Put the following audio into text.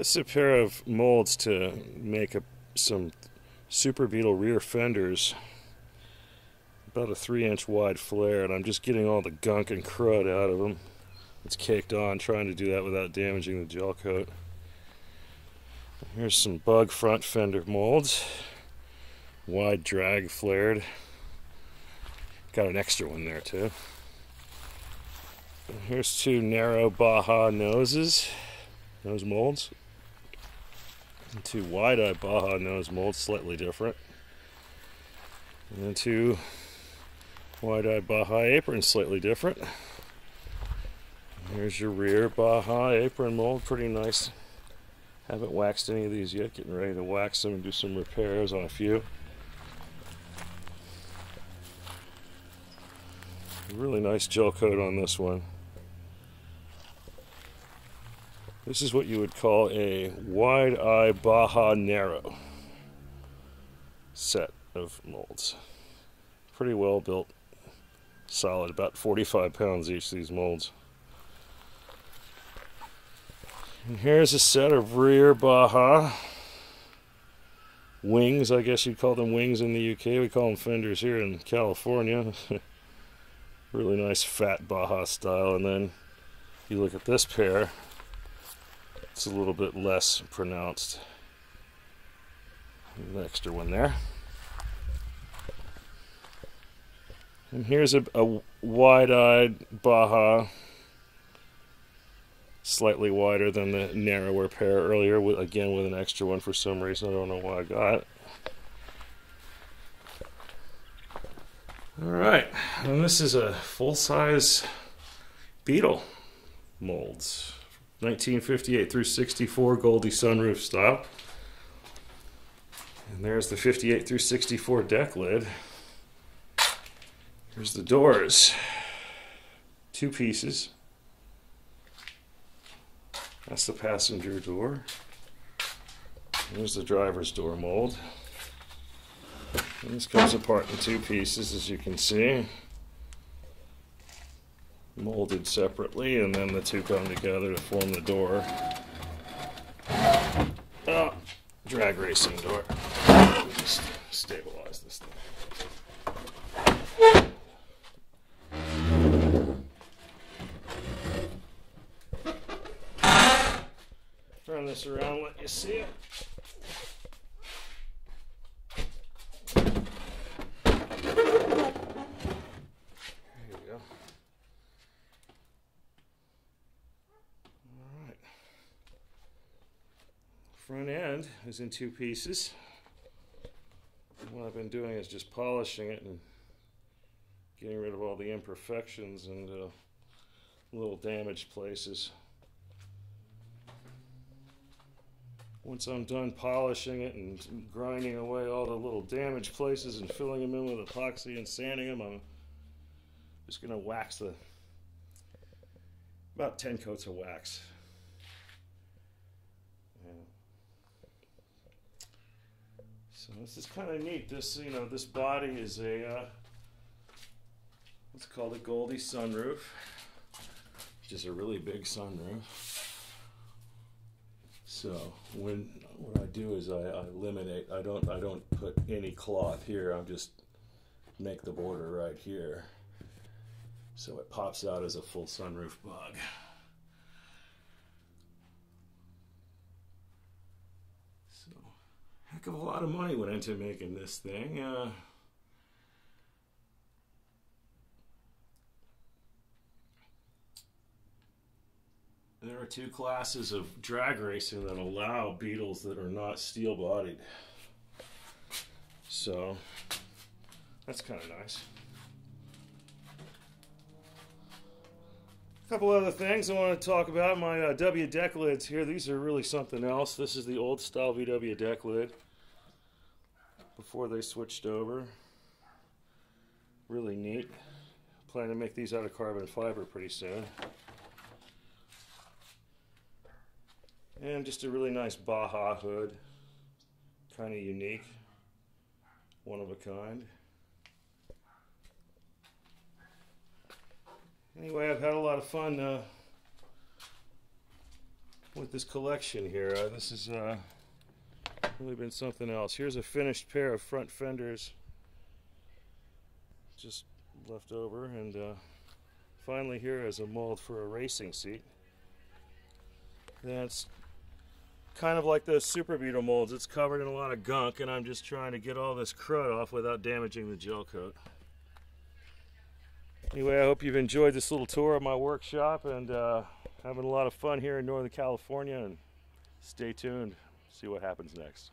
This is a pair of molds to make some Super Beetle rear fenders, about a 3-inch wide flare, and I'm just getting all the gunk and crud out of them. It's caked on, trying to do that without damaging the gel coat. Here's some bug front fender molds, wide drag flared. Got an extra one there too. And here's two narrow Baja nose molds. And two wide-eye Baja nose molds, slightly different. And then two wide-eye Baja aprons, slightly different. And here's your rear Baja apron mold, pretty nice. Haven't waxed any of these yet, getting ready to wax them and do some repairs on a few. Really nice gel coat on this one. This is what you would call a wide-eye Baja narrow set of molds. Pretty well built, solid, about 45 pounds each, these molds. And here's a set of rear Baja wings. I guess you'd call them wings in the UK. We call them fenders here in California. Really nice fat Baja style. And then you look at this pair, it's a little bit less pronounced. An extra one there. And here's a wide-eyed Baja, slightly wider than the narrower pair earlier, again with an extra one for some reason. I don't know why I got it. Alright, and this is a full-size Beetle molds. 1958 through 64 Goldie sunroof style. And there's the 58 through 64 deck lid. Here's the doors. 2 pieces. That's the passenger door. There's the driver's door mold. And this comes apart in 2 pieces, as you can see. Molded separately, and then the 2 come together to form the door. Oh, drag racing door. Just stabilize this thing. Turn this around, let you see it. Front end is in 2 pieces. What I've been doing is just polishing it and getting rid of all the imperfections and little damaged places. Once I'm done polishing it and grinding away all the little damaged places and filling them in with epoxy and sanding them, I'm just going to wax about 10 coats of wax. So this is kind of neat. This, this body is a what's called a Goldie sunroof, which is a really big sunroof. So what I do is I eliminate. I don't put any cloth here. I just make the border right here, so it pops out as a full sunroof bug. Heck of a lot of money went into making this thing. There are 2 classes of drag racing that allow Beetles that are not steel bodied. So that's kind of nice. A couple other things I want to talk about. My W deck lids here. These are really something else. This is the old style VW deck lid before they switched over. Really neat. Plan to make these out of carbon fiber pretty soon. And just a really nice Baja hood. Kind of unique. One of a kind. Anyway, I've had a lot of fun with this collection here. This has really been something else. Here's a finished pair of front fenders, just left over, and finally here is a mold for a racing seat. That's kind of like those Super Beetle molds. It's covered in a lot of gunk, and I'm just trying to get all this crud off without damaging the gel coat. Anyway, I hope you've enjoyed this little tour of my workshop, and having a lot of fun here in Northern California, and stay tuned, see what happens next.